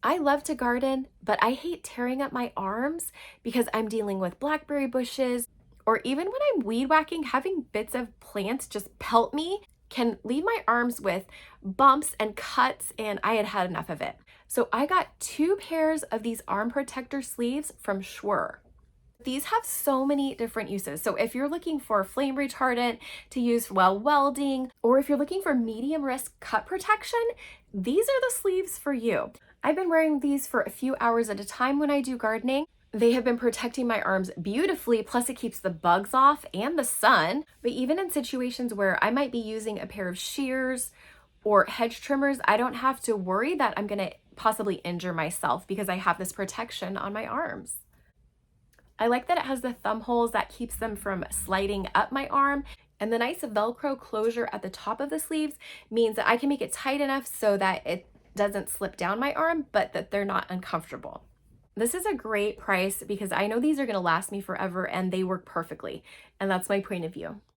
I love to garden, but I hate tearing up my arms because I'm dealing with blackberry bushes, or even when I'm weed whacking, having bits of plants just pelt me can leave my arms with bumps and cuts, and I had had enough of it. So I got 2 pairs of these arm protector sleeves from Schwer. These have so many different uses. So if you're looking for flame retardant to use while welding, or if you're looking for medium risk cut protection, these are the sleeves for you. I've been wearing these for a few hours at a time when I do gardening. They have been protecting my arms beautifully, plus it keeps the bugs off and the sun. But even in situations where I might be using a pair of shears or hedge trimmers, I don't have to worry that I'm gonna possibly injure myself because I have this protection on my arms. I like that it has the thumb holes that keeps them from sliding up my arm. And the nice Velcro closure at the top of the sleeves means that I can make it tight enough so that it doesn't slip down my arm, but that they're not uncomfortable. This is a great price because I know these are gonna last me forever and they work perfectly. And that's my point of view.